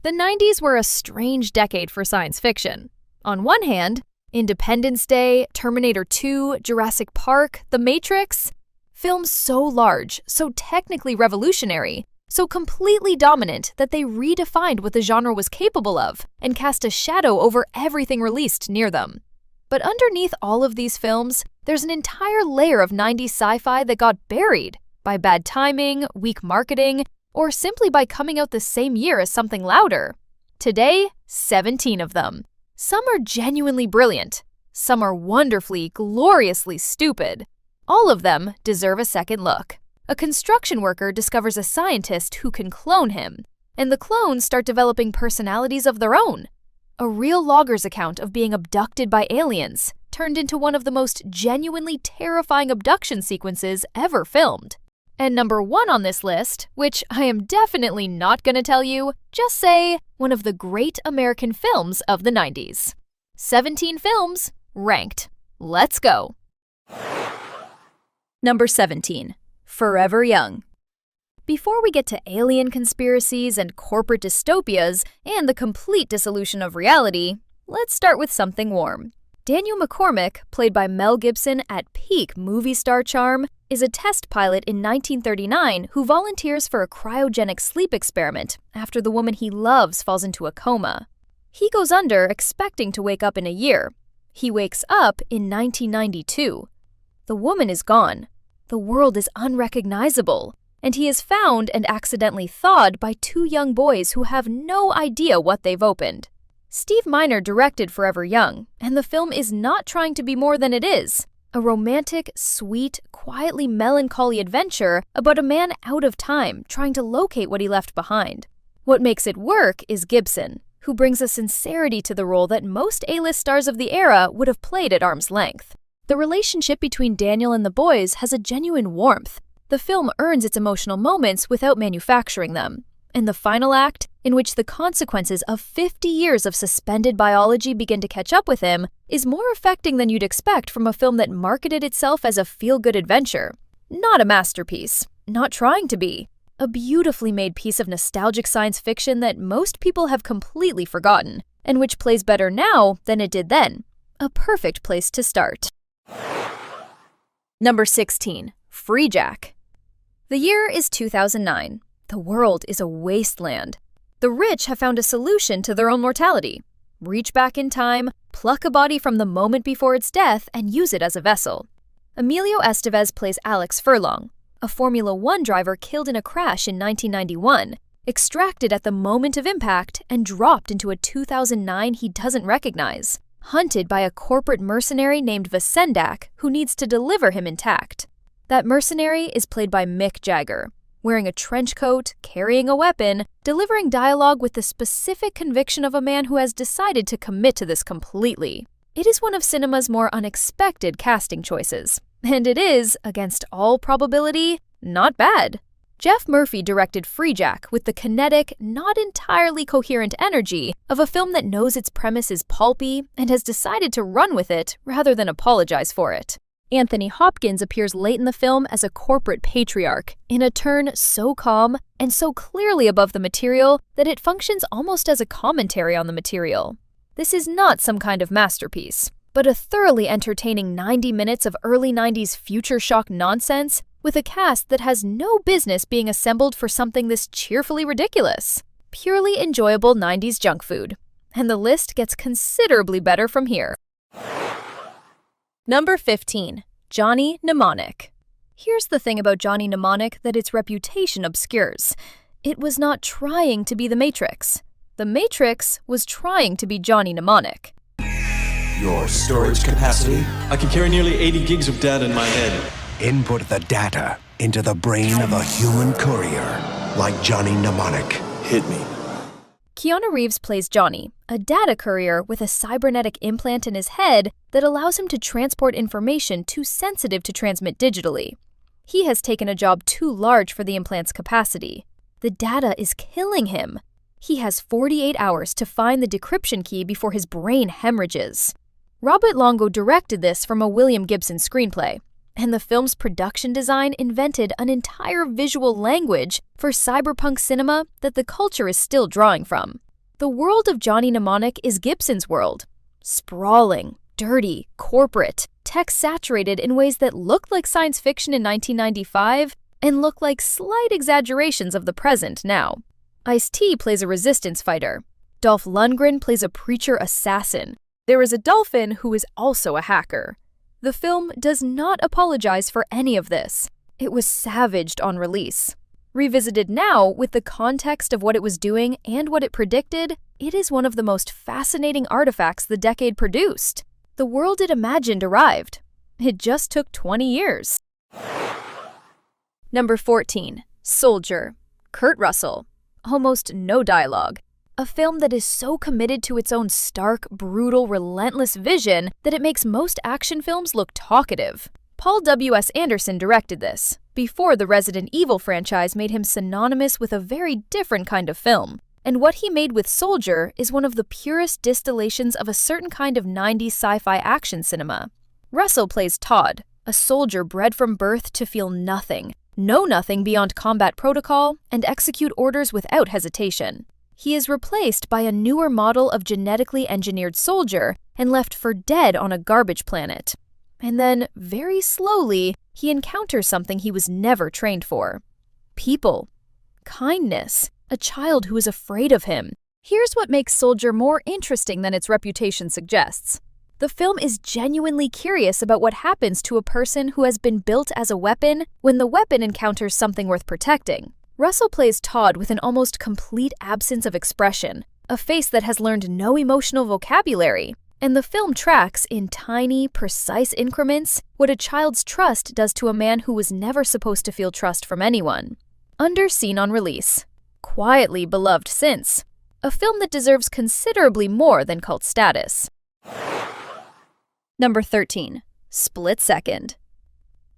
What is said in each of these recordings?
The 90s were a strange decade for science fiction. On one hand, Independence Day, Terminator 2, Jurassic Park, The Matrix, films so large, so technically revolutionary, so completely dominant that they redefined what the genre was capable of and cast a shadow over everything released near them. But underneath all of these films, there's an entire layer of 90s sci-fi that got buried by bad timing, weak marketing, or simply by coming out the same year as something louder. Today, 17 of them. Some are genuinely brilliant. Some are wonderfully, gloriously stupid. All of them deserve a second look. A construction worker discovers a scientist who can clone him, and the clones start developing personalities of their own. A real logger's account of being abducted by aliens turned into one of the most genuinely terrifying abduction sequences ever filmed. And number 1 on this list, which I am definitely not gonna tell you, just say one of the great American films of the 90s. 17 films, ranked. Let's go. Number 17. Forever Young. Before we get to alien conspiracies and corporate dystopias and the complete dissolution of reality, let's start with something warm. Daniel McCormick, played by Mel Gibson at peak movie star charm, is a test pilot in 1939 who volunteers for a cryogenic sleep experiment after the woman he loves falls into a coma. He goes under expecting to wake up in a year. He wakes up in 1992. The woman is gone. The world is unrecognizable, and he is found and accidentally thawed by 2 young boys who have no idea what they've opened. Steve Miner directed Forever Young, and the film is not trying to be more than it is. A romantic, sweet, quietly melancholy adventure about a man out of time trying to locate what he left behind. What makes it work is Gibson, who brings a sincerity to the role that most A-list stars of the era would have played at arm's length. The relationship between Daniel and the boys has a genuine warmth. The film earns its emotional moments without manufacturing them. And the final act, in which the consequences of 50 years of suspended biology begin to catch up with him, is more affecting than you'd expect from a film that marketed itself as a feel-good adventure. Not a masterpiece. Not trying to be. A beautifully made piece of nostalgic science fiction that most people have completely forgotten, and which plays better now than it did then. A perfect place to start. Number 16. Freejack. The year is 2009. The world is a wasteland. The rich have found a solution to their own mortality. Reach back in time, pluck a body from the moment before its death, and use it as a vessel. Emilio Estevez plays Alex Furlong, a Formula One driver killed in a crash in 1991, extracted at the moment of impact and dropped into a 2009 he doesn't recognize, hunted by a corporate mercenary named Vasendak who needs to deliver him intact. That mercenary is played by Mick Jagger, wearing a trench coat, carrying a weapon, delivering dialogue with the specific conviction of a man who has decided to commit to this completely. It is one of cinema's more unexpected casting choices, and it is, against all probability, not bad. Jeff Murphy directed Freejack with the kinetic, not entirely coherent energy of a film that knows its premise is pulpy and has decided to run with it rather than apologize for it. Anthony Hopkins appears late in the film as a corporate patriarch, in a turn so calm and so clearly above the material that it functions almost as a commentary on the material. This is not some kind of masterpiece, but a thoroughly entertaining 90 minutes of early 90s future shock nonsense with a cast that has no business being assembled for something this cheerfully ridiculous. Purely enjoyable 90s junk food. And the list gets considerably better from here. Number 15. Johnny Mnemonic. Here's the thing about Johnny Mnemonic that its reputation obscures. It was not trying to be The Matrix. The Matrix was trying to be Johnny Mnemonic. Your storage capacity? I can carry nearly 80 gigs of data in my head. Input the data into the brain of a human courier, like Johnny Mnemonic. Hit me. Keanu Reeves plays Johnny, a data courier with a cybernetic implant in his head that allows him to transport information too sensitive to transmit digitally. He has taken a job too large for the implant's capacity. The data is killing him. He has 48 hours to find the decryption key before his brain hemorrhages. Robert Longo directed this from a William Gibson screenplay, and the film's production design invented an entire visual language for cyberpunk cinema that the culture is still drawing from. The world of Johnny Mnemonic is Gibson's world. Sprawling, dirty, corporate, tech-saturated in ways that look like science fiction in 1995 and look like slight exaggerations of the present now. Ice-T plays a resistance fighter. Dolph Lundgren plays a preacher assassin. There is a dolphin who is also a hacker. The film does not apologize for any of this. It was savaged on release. Revisited now with the context of what it was doing and what it predicted, it is one of the most fascinating artifacts the decade produced. The world it imagined arrived. It just took 20 years. Number 14. Soldier. Kurt Russell. Almost no dialogue. A film that is so committed to its own stark, brutal, relentless vision that it makes most action films look talkative. Paul W.S. Anderson directed this, before the Resident Evil franchise made him synonymous with a very different kind of film. And what he made with Soldier is one of the purest distillations of a certain kind of 90s sci-fi action cinema. Russell plays Todd, a soldier bred from birth to feel nothing, know nothing beyond combat protocol, and execute orders without hesitation. He is replaced by a newer model of genetically engineered soldier and left for dead on a garbage planet. And then, very slowly, he encounters something he was never trained for. People. Kindness. A child who is afraid of him. Here's what makes Soldier more interesting than its reputation suggests. The film is genuinely curious about what happens to a person who has been built as a weapon when the weapon encounters something worth protecting. Russell plays Todd with an almost complete absence of expression, a face that has learned no emotional vocabulary, and the film tracks, in tiny, precise increments, what a child's trust does to a man who was never supposed to feel trust from anyone. Underseen on release. Quietly beloved since. A film that deserves considerably more than cult status. Number 13. Split Second.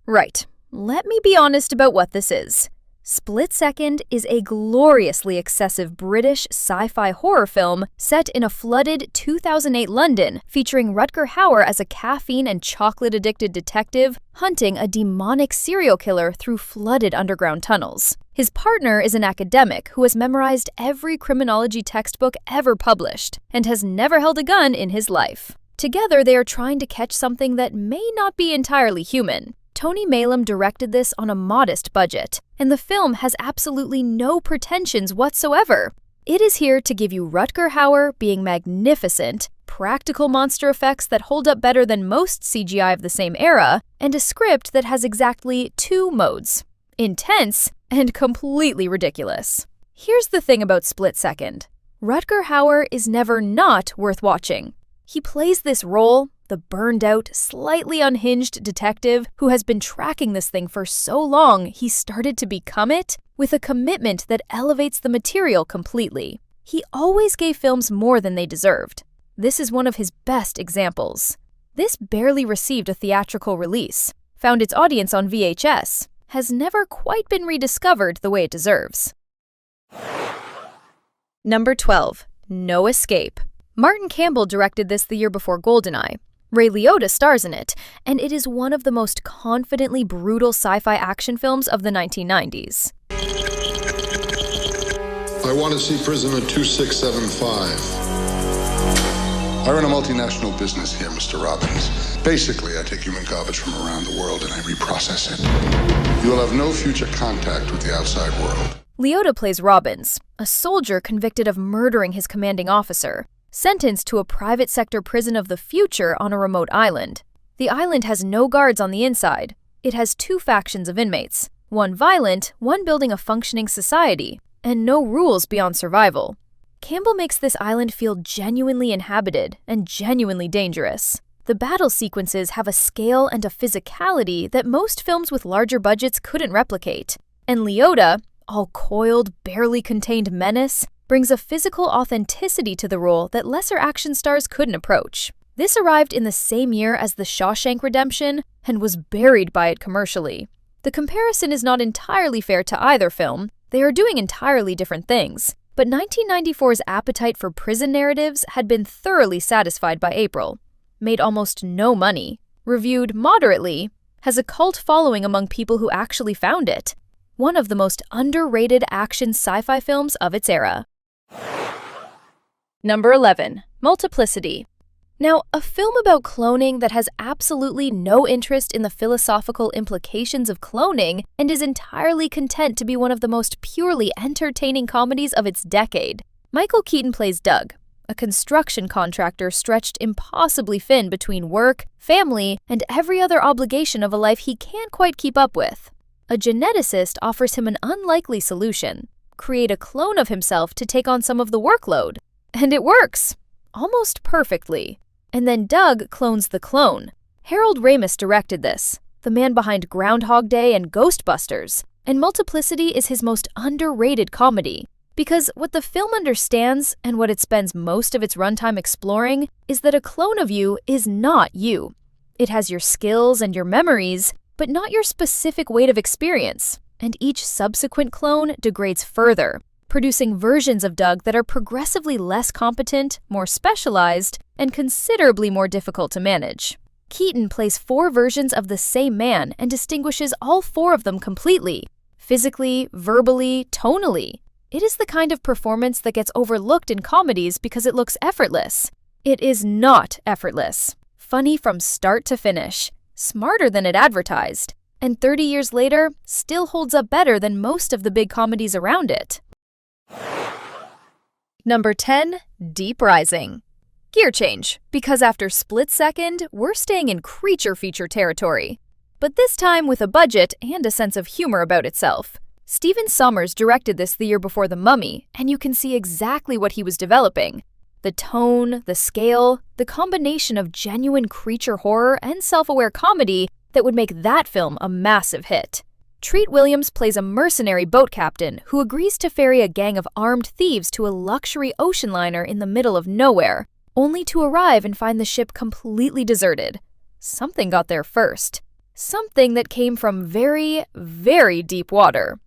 Right, let me be honest about what this is. Split Second is a gloriously excessive British sci-fi horror film set in a flooded 2008 London featuring Rutger Hauer as a caffeine and chocolate-addicted detective hunting a demonic serial killer through flooded underground tunnels. His partner is an academic who has memorized every criminology textbook ever published and has never held a gun in his life. Together, they are trying to catch something that may not be entirely human. Tony Maylam directed this on a modest budget, and the film has absolutely no pretensions whatsoever. It is here to give you Rutger Hauer being magnificent, practical monster effects that hold up better than most CGI of the same era, and a script that has exactly two modes: intense and completely ridiculous. Here's the thing about Split Second. Rutger Hauer is never not worth watching. He plays this role, the burned-out, slightly unhinged detective who has been tracking this thing for so long he started to become it, with a commitment that elevates the material completely. He always gave films more than they deserved. This is one of his best examples. This barely received a theatrical release, found its audience on VHS, has never quite been rediscovered the way it deserves. Number 12. No Escape. Martin Campbell directed this the year before GoldenEye. Ray Liotta stars in it, and it is one of the most confidently brutal sci-fi action films of the 1990s. I want to see prisoner 2675. I run a multinational business here, Mr. Robbins. Basically, I take human garbage from around the world and I reprocess it. You will have no future contact with the outside world. Liotta plays Robbins, a soldier convicted of murdering his commanding officer, sentenced to a private sector prison of the future on a remote island. The island has no guards on the inside. It has two factions of inmates, one violent, one building a functioning society, and no rules beyond survival. Campbell makes this island feel genuinely inhabited and genuinely dangerous. The battle sequences have a scale and a physicality that most films with larger budgets couldn't replicate. And Liotta, all coiled, barely contained menace, brings a physical authenticity to the role that lesser action stars couldn't approach. This arrived in the same year as The Shawshank Redemption and was buried by it commercially. The comparison is not entirely fair to either film. They are doing entirely different things, but 1994's appetite for prison narratives had been thoroughly satisfied by April. Made almost no money, reviewed moderately, has a cult following among people who actually found it. One of the most underrated action sci-fi films of its era. Number 11. Multiplicity. Now, a film about cloning that has absolutely no interest in the philosophical implications of cloning and is entirely content to be one of the most purely entertaining comedies of its decade. Michael Keaton plays Doug, a construction contractor stretched impossibly thin between work, family, and every other obligation of a life he can't quite keep up with. A geneticist offers him an unlikely solution: create a clone of himself to take on some of the workload. And it works! Almost perfectly. And then Doug clones the clone. Harold Ramis directed this, the man behind Groundhog Day and Ghostbusters, and Multiplicity is his most underrated comedy. Because what the film understands, and what it spends most of its runtime exploring, is that a clone of you is not you. It has your skills and your memories, but not your specific weight of experience, and each subsequent clone degrades further, producing versions of Doug that are progressively less competent, more specialized, and considerably more difficult to manage. Keaton plays 4 versions of the same man and distinguishes all 4 of them completely, physically, verbally, tonally. It is the kind of performance that gets overlooked in comedies because it looks effortless. It is not effortless. Funny from start to finish, smarter than it advertised, and 30 years later, still holds up better than most of the big comedies around it. Number 10. Deep Rising. Gear change, because after Split Second, we're staying in creature feature territory. But this time with a budget and a sense of humor about itself. Stephen Sommers directed this the year before The Mummy, and you can see exactly what he was developing. The tone, the scale, the combination of genuine creature horror and self-aware comedy that would make that film a massive hit. Treat Williams plays a mercenary boat captain who agrees to ferry a gang of armed thieves to a luxury ocean liner in the middle of nowhere, only to arrive and find the ship completely deserted. Something got there first. Something that came from very, very deep water.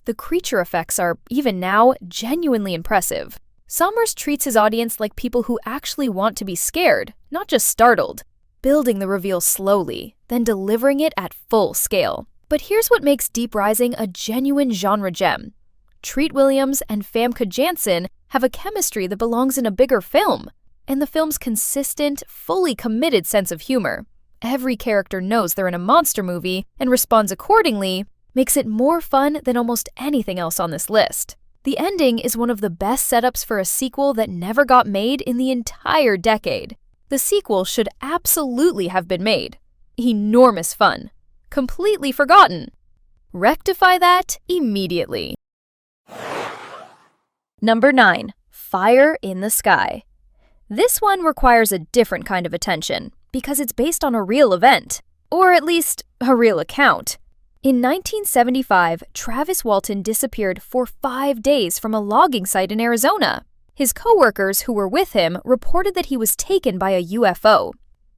The creature effects are, even now, genuinely impressive. Sommers treats his audience like people who actually want to be scared, not just startled, building the reveal slowly, then delivering it at full scale. But here's what makes Deep Rising a genuine genre gem. Treat Williams and Famke Janssen have a chemistry that belongs in a bigger film, and the film's consistent, fully committed sense of humor. Every character knows they're in a monster movie and responds accordingly, makes it more fun than almost anything else on this list. The ending is one of the best setups for a sequel that never got made in the entire decade. The sequel should absolutely have been made. Enormous fun. Completely forgotten. Rectify that immediately. Number 9. Fire in the Sky. This one requires a different kind of attention because it's based on a real event, or at least a real account. In 1975, Travis Walton disappeared for 5 days from a logging site in Arizona. His co-workers who were with him reported that he was taken by a UFO.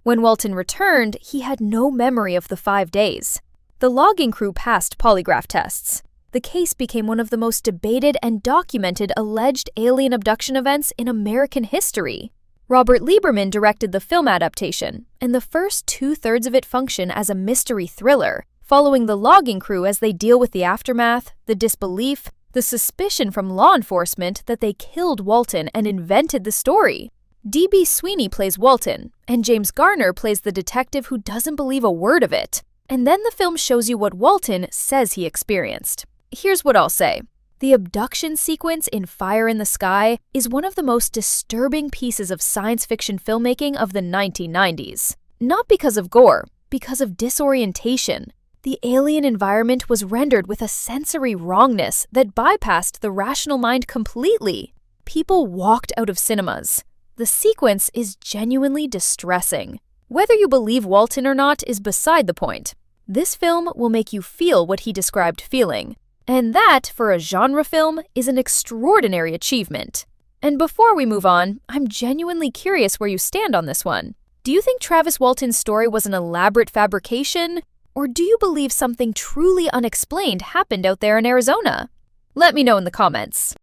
When Walton returned, he had no memory of the 5 days. The logging crew passed polygraph tests. The case became one of the most debated and documented alleged alien abduction events in American history. Robert Lieberman directed the film adaptation, and the first 2/3 of it function as a mystery thriller, following the logging crew as they deal with the aftermath, the disbelief, the suspicion from law enforcement that they killed Walton and invented the story. D.B. Sweeney plays Walton, and James Garner plays the detective who doesn't believe a word of it. And then the film shows you what Walton says he experienced. Here's what I'll say. The abduction sequence in Fire in the Sky is one of the most disturbing pieces of science fiction filmmaking of the 1990s. Not because of gore, because of disorientation. The alien environment was rendered with a sensory wrongness that bypassed the rational mind completely. People walked out of cinemas. The sequence is genuinely distressing. Whether you believe Walton or not is beside the point. This film will make you feel what he described feeling. And that, for a genre film, is an extraordinary achievement. And before we move on, I'm genuinely curious where you stand on this one. Do you think Travis Walton's story was an elaborate fabrication? Or do you believe something truly unexplained happened out there in Arizona? Let me know in the comments.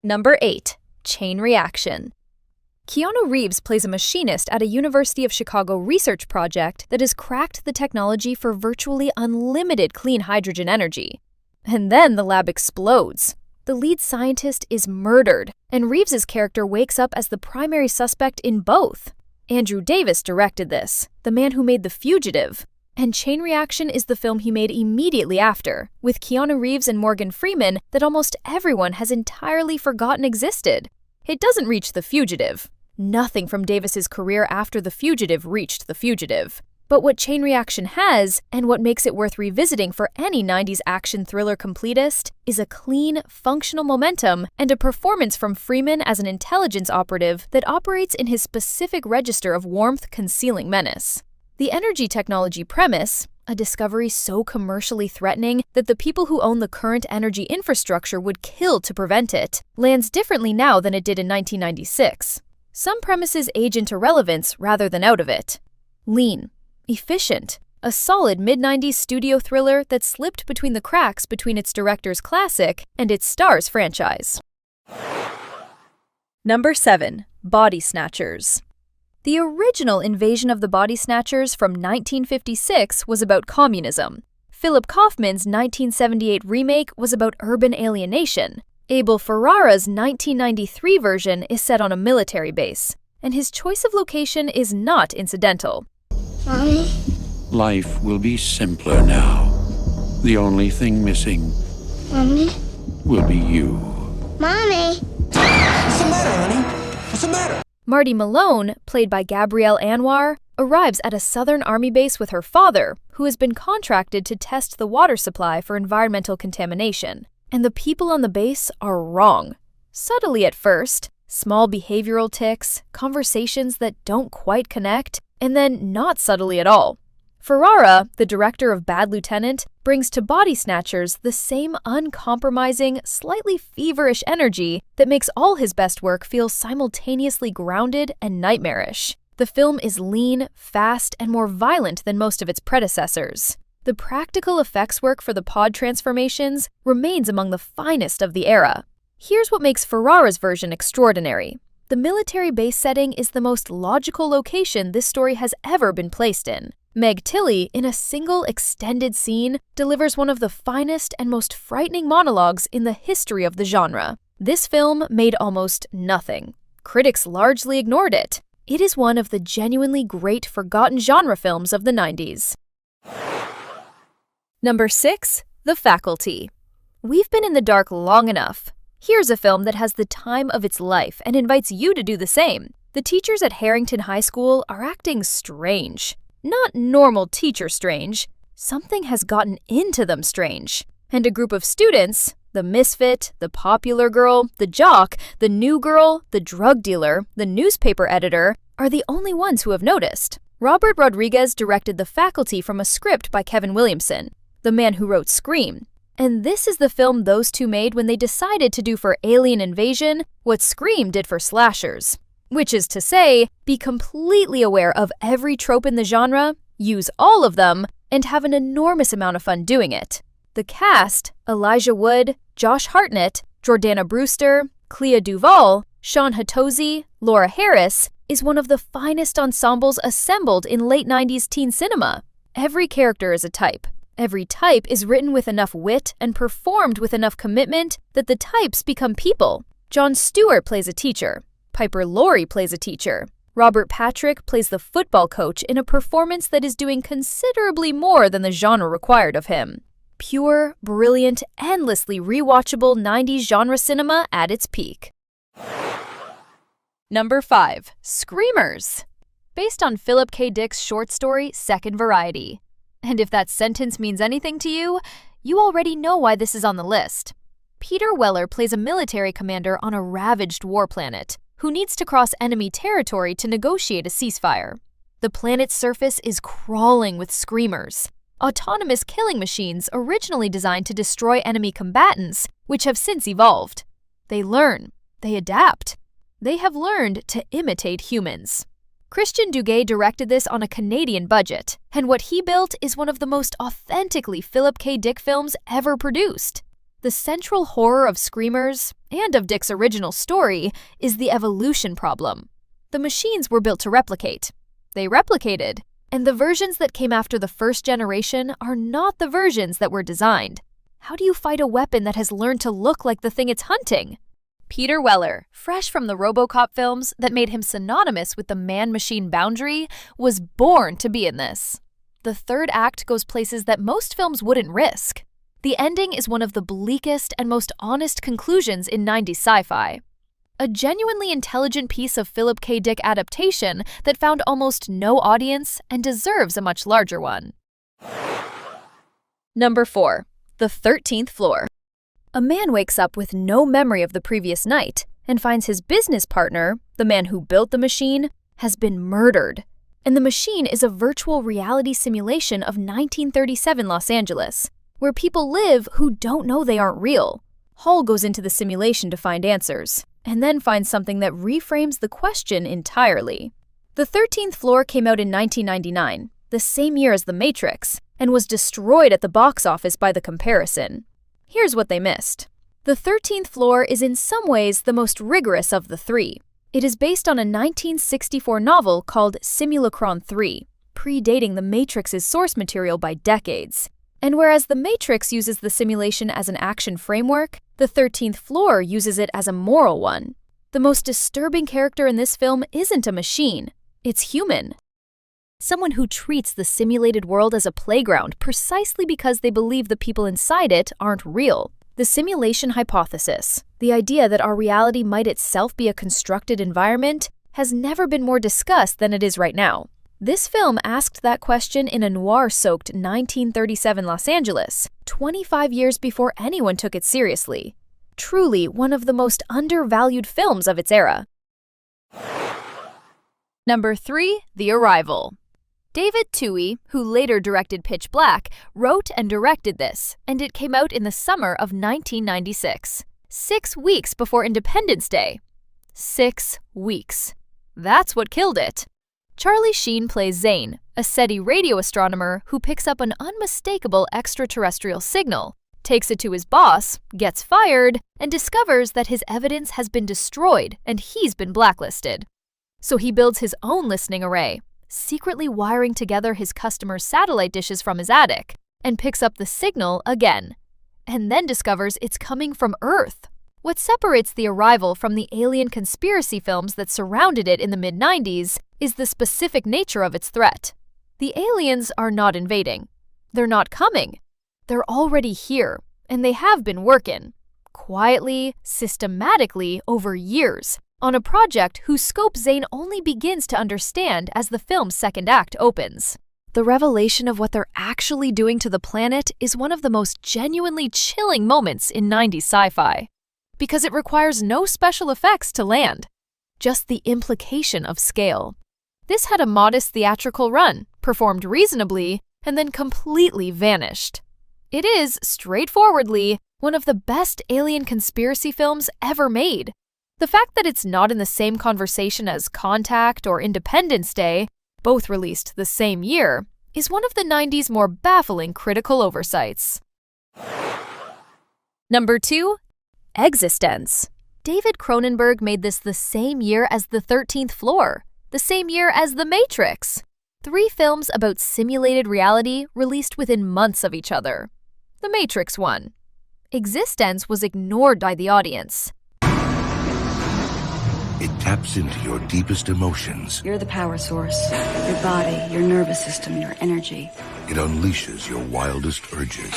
Number 8. Chain Reaction. Keanu Reeves plays a machinist at a University of Chicago research project that has cracked the technology for virtually unlimited clean hydrogen energy. And then the lab explodes. The lead scientist is murdered, and Reeves's character wakes up as the primary suspect in both. Andrew Davis directed this, the man who made The Fugitive, and Chain Reaction is the film he made immediately after, with Keanu Reeves and Morgan Freeman that almost everyone has entirely forgotten existed. It doesn't reach The Fugitive. Nothing from Davis's career after The Fugitive reached The Fugitive. But what Chain Reaction has, and what makes it worth revisiting for any 90s action thriller completist, is a clean, functional momentum and a performance from Freeman as an intelligence operative that operates in his specific register of warmth concealing menace. The energy technology premise, a discovery so commercially threatening that the people who own the current energy infrastructure would kill to prevent it, lands differently now than it did in 1996. Some premises age into relevance rather than out of it. Lean. Efficient. A solid mid-90s studio thriller that slipped between the cracks between its director's classic and its star's franchise. Number 7. Body Snatchers. The original Invasion of the Body Snatchers from 1956 was about communism. Philip Kaufman's 1978 remake was about urban alienation. Abel Ferrara's 1993 version is set on a military base, and his choice of location is not incidental. Mommy? Life will be simpler now. The only thing missing Mommy? will be you. Mommy? What's the matter, honey? What's the matter? Marty Malone, played by Gabrielle Anwar, arrives at a Southern Army base with her father, who has been contracted to test the water supply for environmental contamination. And the people on the base are wrong. Subtly at first, small behavioral tics, conversations that don't quite connect, and then not subtly at all. Ferrara, the director of Bad Lieutenant, brings to Body Snatchers the same uncompromising, slightly feverish energy that makes all his best work feel simultaneously grounded and nightmarish. The film is lean, fast, and more violent than most of its predecessors. The practical effects work for the pod transformations remains among the finest of the era. Here's what makes Ferrara's version extraordinary. The military base setting is the most logical location this story has ever been placed in. Meg Tilly, in a single extended scene, delivers one of the finest and most frightening monologues in the history of the genre. This film made almost nothing. Critics largely ignored it. It is one of the genuinely great forgotten genre films of the 90s. Number 6. The Faculty. We've been in the dark long enough. Here's a film that has the time of its life and invites you to do the same. The teachers at Harrington High School are acting strange. Not normal teacher strange. Something has gotten into them strange. And a group of students, the misfit, the popular girl, the jock, the new girl, the drug dealer, the newspaper editor, are the only ones who have noticed. Robert Rodriguez directed The Faculty from a script by Kevin Williamson, the man who wrote Scream. And this is the film those two made when they decided to do for Alien Invasion what Scream did for slashers. Which is to say, be completely aware of every trope in the genre, use all of them, and have an enormous amount of fun doing it. The cast, Elijah Wood, Josh Hartnett, Jordana Brewster, Clea Duvall, Sean Hatosy, Laura Harris, is one of the finest ensembles assembled in late 90s teen cinema. Every character is a type. Every type is written with enough wit and performed with enough commitment that the types become people. Jon Stewart plays a teacher. Piper Laurie plays a teacher. Robert Patrick plays the football coach in a performance that is doing considerably more than the genre required of him. Pure, brilliant, endlessly rewatchable 90s genre cinema at its peak. Number 5. Screamers. Based on Philip K. Dick's short story, Second Variety. And if that sentence means anything to you, you already know why this is on the list. Peter Weller plays a military commander on a ravaged war planet who needs to cross enemy territory to negotiate a ceasefire. The planet's surface is crawling with screamers, autonomous killing machines originally designed to destroy enemy combatants, which have since evolved. They learn. They adapt. They have learned to imitate humans. Christian Duguay directed this on a Canadian budget, and what he built is one of the most authentically Philip K. Dick films ever produced. The central horror of Screamers, and of Dick's original story, is the evolution problem. The machines were built to replicate. They replicated, and the versions that came after the first generation are not the versions that were designed. How do you fight a weapon that has learned to look like the thing it's hunting? Peter Weller, fresh from the RoboCop films that made him synonymous with the man-machine boundary, was born to be in this. The third act goes places that most films wouldn't risk. The ending is one of the bleakest and most honest conclusions in 90s sci-fi. A genuinely intelligent piece of Philip K. Dick adaptation that found almost no audience and deserves a much larger one. Number 4. The 13th Floor. A man wakes up with no memory of the previous night and finds his business partner, the man who built the machine, has been murdered. And the machine is a virtual reality simulation of 1937 Los Angeles, where people live who don't know they aren't real. Hall goes into the simulation to find answers, and then finds something that reframes the question entirely. The 13th Floor came out in 1999, the same year as The Matrix, and was destroyed at the box office by the comparison. Here's what they missed. The 13th Floor is in some ways the most rigorous of the three. It is based on a 1964 novel called Simulacron 3, predating The Matrix's source material by decades. And whereas The Matrix uses the simulation as an action framework, the 13th Floor uses it as a moral one. The most disturbing character in this film isn't a machine, it's human. Someone who treats the simulated world as a playground precisely because they believe the people inside it aren't real. The simulation hypothesis, the idea that our reality might itself be a constructed environment, has never been more discussed than it is right now. This film asked that question in a noir-soaked 1937 Los Angeles, 25 years before anyone took it seriously. Truly one of the most undervalued films of its era. Number 3. The Arrival. David Twohy, who later directed Pitch Black, wrote and directed this, and it came out in the summer of 1996, 6 weeks before Independence Day. 6 weeks. That's what killed it. Charlie Sheen plays Zane, a SETI radio astronomer who picks up an unmistakable extraterrestrial signal, takes it to his boss, gets fired, and discovers that his evidence has been destroyed and he's been blacklisted. So he builds his own listening array, secretly wiring together his customers' satellite dishes from his attic, and picks up the signal again, and then discovers it's coming from Earth. What separates The Arrival from the alien conspiracy films that surrounded it in the mid-90s is the specific nature of its threat. The aliens are not invading. They're not coming. They're already here, and they have been working, quietly, systematically, over years, on a project whose scope Zane only begins to understand as the film's second act opens. The revelation of what they're actually doing to the planet is one of the most genuinely chilling moments in 90s sci-fi, because it requires no special effects to land, just the implication of scale. This had a modest theatrical run, performed reasonably, and then completely vanished. It is, straightforwardly, one of the best alien conspiracy films ever made. The fact that it's not in the same conversation as Contact or Independence Day, both released the same year, is one of the 90s more baffling critical oversights. Number 2. eXistenZ. David Cronenberg made this the same year as The 13th Floor, the same year as The Matrix. 3 films about simulated reality released within months of each other. The Matrix won. eXistenZ was ignored by the audience. It taps into your deepest emotions. You're the power source. Your body, your nervous system, your energy. It unleashes your wildest urges.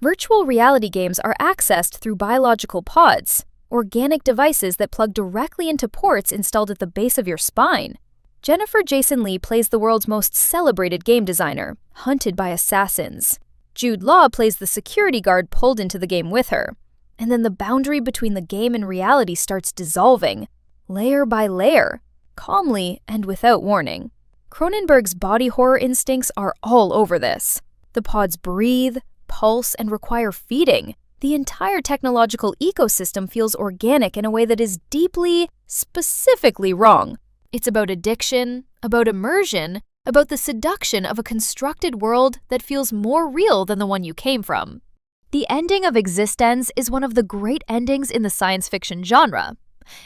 Virtual reality games are accessed through biological pods, organic devices that plug directly into ports installed at the base of your spine. Jennifer Jason Leigh plays the world's most celebrated game designer, hunted by assassins. Jude Law plays the security guard pulled into the game with her. And then the boundary between the game and reality starts dissolving, layer by layer, calmly and without warning. Cronenberg's body horror instincts are all over this. The pods breathe, pulse, and require feeding. The entire technological ecosystem feels organic in a way that is deeply, specifically wrong. It's about addiction, about immersion, about the seduction of a constructed world that feels more real than the one you came from. The ending of eXistenZ is one of the great endings in the science fiction genre.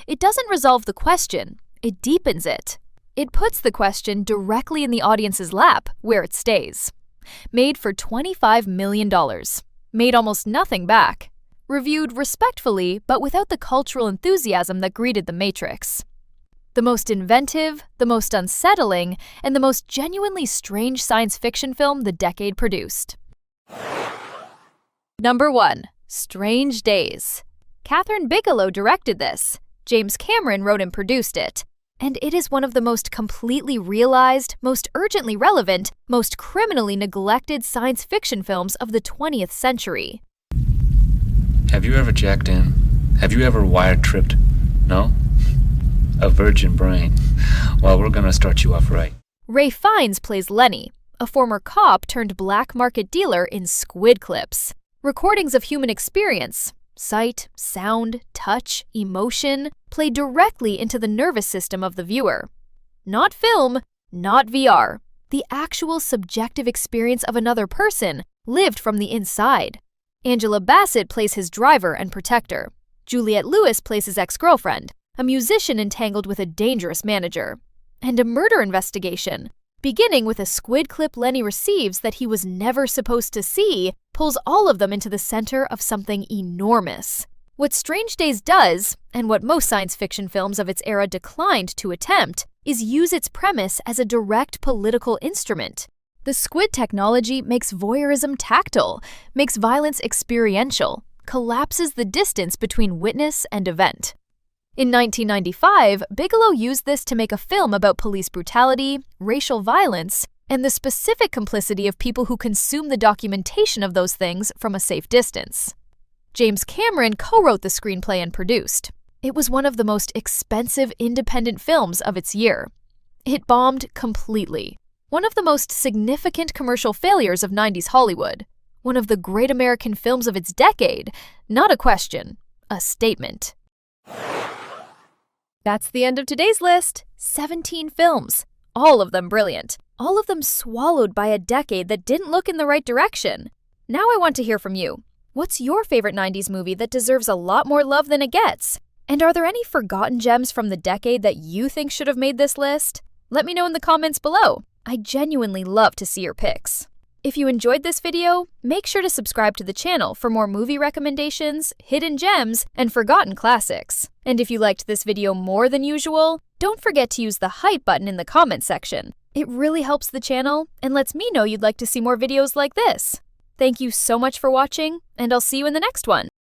It doesn't resolve the question, it deepens it. It puts the question directly in the audience's lap, where it stays. Made for $25 million. made almost nothing back, reviewed respectfully but without the cultural enthusiasm that greeted The Matrix. The most inventive, the most unsettling, and the most genuinely strange science fiction film the decade produced. Number 1. Strange Days. Kathryn Bigelow directed this. James Cameron wrote and produced it. And it is one of the most completely realized, most urgently relevant, most criminally neglected science fiction films of the 20th century. Have you ever jacked in? Have you ever wire-tripped? No? A virgin brain. Well, we're gonna start you off right. Ray Fiennes plays Lenny, a former cop turned black market dealer in squid clips. Recordings of human experience, sight, sound, touch, emotion, play directly into the nervous system of the viewer. Not film, not VR. The actual subjective experience of another person, lived from the inside. Angela Bassett plays his driver and protector. Juliette Lewis plays his ex-girlfriend, a musician entangled with a dangerous manager. And a murder investigation, beginning with a squid clip Lenny receives that he was never supposed to see, pulls all of them into the center of something enormous. What Strange Days does, and what most science fiction films of its era declined to attempt, is use its premise as a direct political instrument. The squid technology makes voyeurism tactile, makes violence experiential, collapses the distance between witness and event. In 1995, Bigelow used this to make a film about police brutality, racial violence, and the specific complicity of people who consume the documentation of those things from a safe distance. James Cameron co-wrote the screenplay and produced. It was one of the most expensive independent films of its year. It bombed completely. One of the most significant commercial failures of 90s Hollywood. One of the great American films of its decade. Not a question, a statement. That's the end of today's list. 17 films. All of them brilliant. All of them swallowed by a decade that didn't look in the right direction. Now I want to hear from you. What's your favorite 90s movie that deserves a lot more love than it gets? And are there any forgotten gems from the decade that you think should have made this list? Let me know in the comments below. I genuinely love to see your picks. If you enjoyed this video, make sure to subscribe to the channel for more movie recommendations, hidden gems, and forgotten classics. And if you liked this video more than usual, don't forget to use the hype button in the comment section. It really helps the channel and lets me know you'd like to see more videos like this. Thank you so much for watching, and I'll see you in the next one.